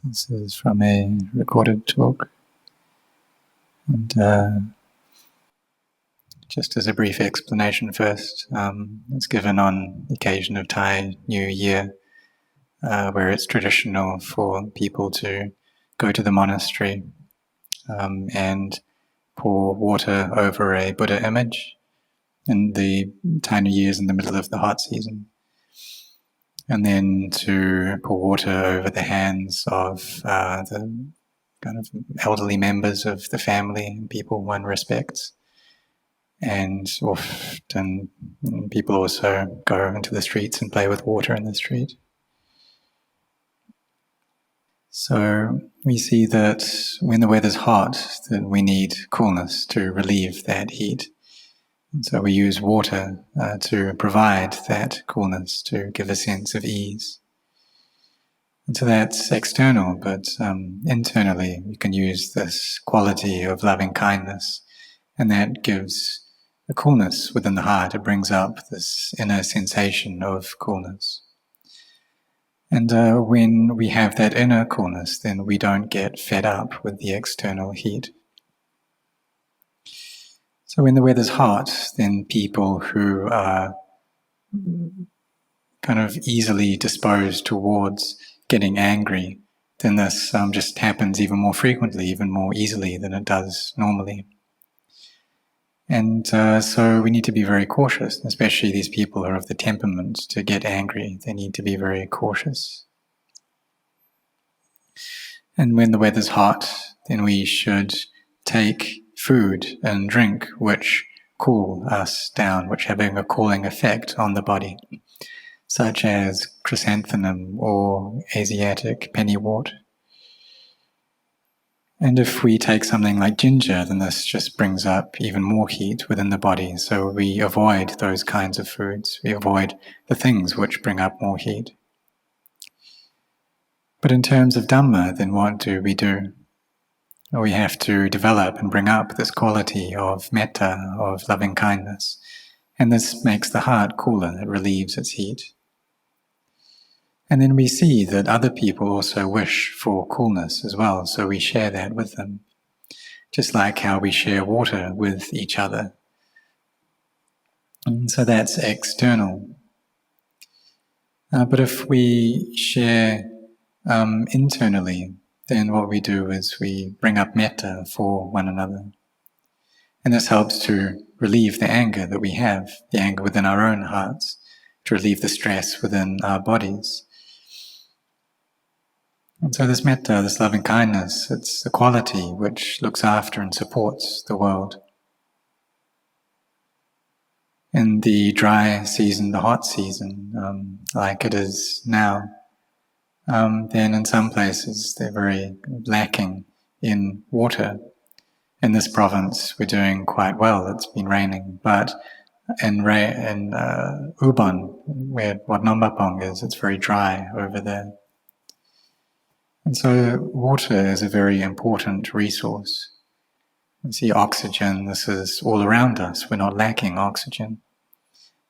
This is from a recorded talk, and just as a brief explanation first, it's given on the occasion of Thai New Year, where it's traditional for people to go to the monastery and pour water over a Buddha image. And the Thai New Year is in the middle of the hot season. And then to pour water over the hands of the kind of elderly members of the family and people one respects. And often people also go into the streets and play with water in the street. So we see that when the weather's hot, then we need coolness to relieve that heat. And so we use water to provide that coolness, to give a sense of ease. And so that's external, but internally we can use this quality of loving kindness, and that gives a coolness within the heart. It brings up this inner sensation of coolness. And when we have that inner coolness, then we don't get fed up with the external heat. So when the weather's hot, then people who are kind of easily disposed towards getting angry, then this just happens even more frequently, even more easily than it does normally. And so we need to be very cautious, especially these people who are of the temperament to get angry. They need to be very cautious. And when the weather's hot, then we should take food and drink which cool us down, which having a cooling effect on the body, such as chrysanthemum or Asiatic pennywort. And if we take something like ginger, then this just brings up even more heat within the body. So we avoid those kinds of foods. We avoid the things which bring up more heat. But in terms of Dhamma, then what do? We have to develop and bring up this quality of metta, of loving kindness. And this makes the heart cooler. It relieves its heat. And then we see that other people also wish for coolness as well, so we share that with them. Just like how we share water with each other. And so that's external. But if we share internally, then what we do is we bring up metta for one another. And this helps to relieve the anger that we have, the anger within our own hearts, to relieve the stress within our bodies. And so this metta, this loving kindness, it's the quality which looks after and supports the world. In the dry season, the hot season, like it is now, then in some places they're very lacking in water. In this province we're doing quite well, it's been raining, but in Ubon, where Wat Marp is, it's very dry over there. And so water is a very important resource. You see oxygen, this is all around us, we're not lacking oxygen.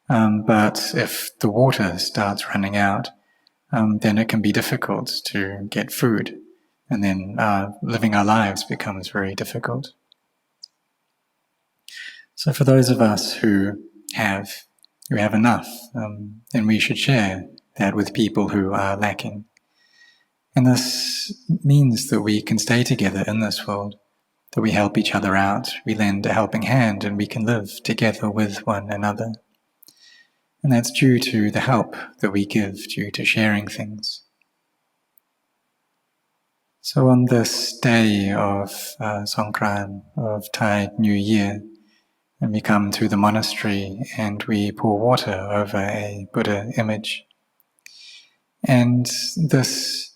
But if the water starts running out, then it can be difficult to get food, and then living our lives becomes very difficult. So for those of us who have enough, then we should share that with people who are lacking. And this means that we can stay together in this world, that we help each other out, we lend a helping hand, and we can live together with one another. And that's due to the help that we give, due to sharing things. So on this day of Songkran, of Thai New Year, and we come to the monastery and we pour water over a Buddha image. And this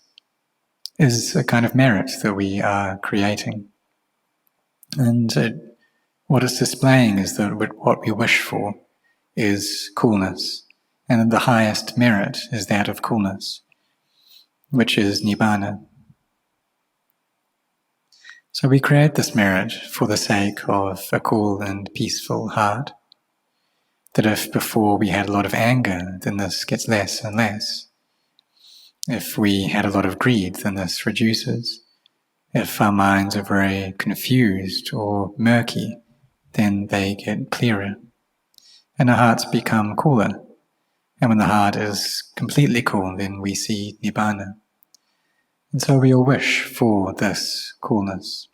is a kind of merit that we are creating. And what it's displaying is that what we wish for is coolness. And the highest merit is that of coolness, which is Nibbana. So we create this merit for the sake of a cool and peaceful heart. That if before we had a lot of anger, then this gets less and less. If we had a lot of greed, then this reduces. If our minds are very confused or murky, then they get clearer. And our hearts become cooler. And when the heart is completely cool, then we see Nibbana. And so we all wish for this coolness.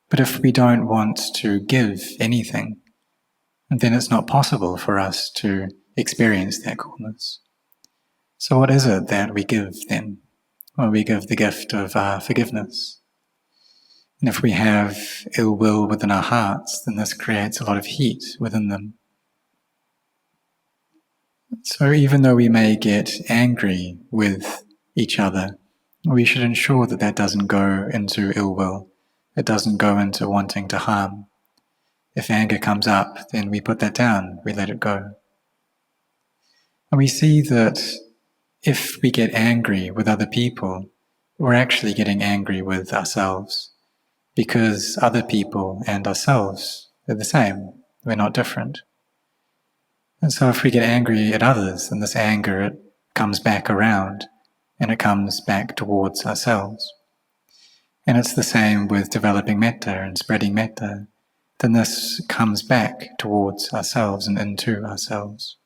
But if we don't want to give anything, then it's not possible for us to experience that coolness. So what is it that we give then? Well, we give the gift of forgiveness. And if we have ill will within our hearts, then this creates a lot of heat within them. So even though we may get angry with each other, we should ensure that that doesn't go into ill will. It doesn't go into wanting to harm. If anger comes up, then we put that down, we let it go. And we see that if we get angry with other people, we're actually getting angry with ourselves, because other people and ourselves are the same. We're not different. And so if we get angry at others, then this anger, it comes back around and it comes back towards ourselves. And it's the same with developing metta and spreading metta. Then this comes back towards ourselves and into ourselves.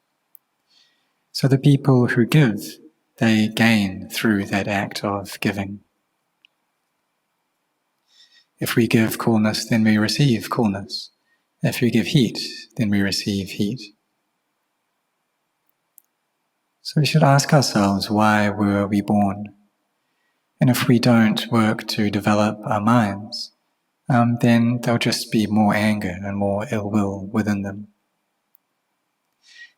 So the people who give, they gain through that act of giving. If we give coolness, then we receive coolness. If we give heat, then we receive heat. So we should ask ourselves, why were we born? And if we don't work to develop our minds, then there'll just be more anger and more ill will within them.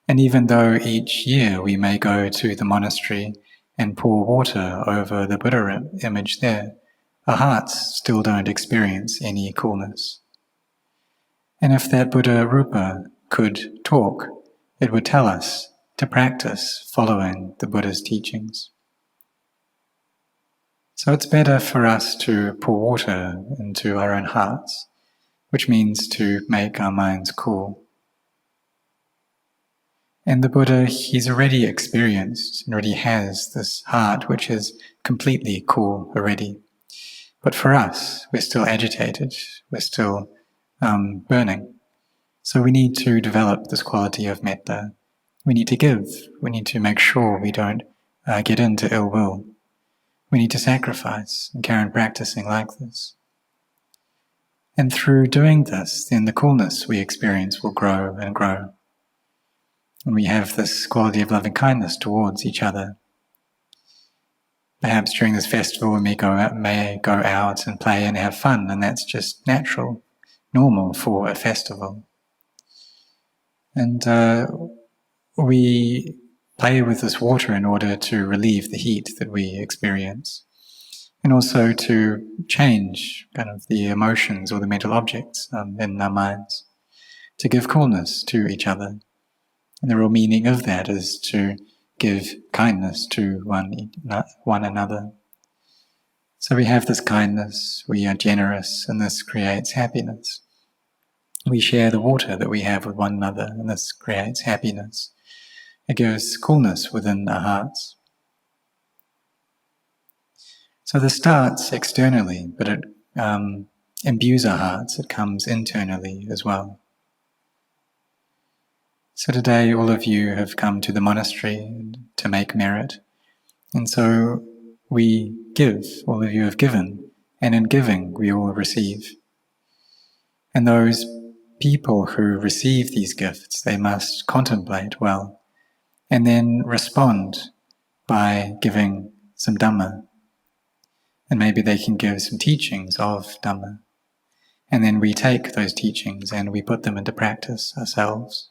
And even though each year we may go to the monastery and pour water over the Buddha image there, our hearts still don't experience any coolness. And if that Buddha Rupa could talk, it would tell us to practice following the Buddha's teachings. So it's better for us to pour water into our own hearts, which means to make our minds cool. And the Buddha, he's already experienced and already has this heart which is completely cool already. But for us, we're still agitated, we're still burning. So we need to develop this quality of metta. We need to give. We need to make sure we don't get into ill will. We need to sacrifice and carry on practicing like this. And through doing this, then the coolness we experience will grow and grow. And we have this quality of loving kindness towards each other. Perhaps during this festival we may go out and play and have fun, and that's just natural, normal for a festival. And we play with this water in order to relieve the heat that we experience, and also to change kind of the emotions or the mental objects in our minds, to give coolness to each other. And the real meaning of that is to give kindness to one another. So we have this kindness, we are generous, and this creates happiness. We share the water that we have with one another, and this creates happiness. It gives coolness within our hearts. So this starts externally, but it imbues our hearts. It comes internally as well. So today all of you have come to the monastery to make merit. And so we give, all of you have given, and in giving we all receive. And those people who receive these gifts, they must contemplate well, and then respond by giving some Dhamma. And maybe they can give some teachings of Dhamma. And then we take those teachings and we put them into practice ourselves.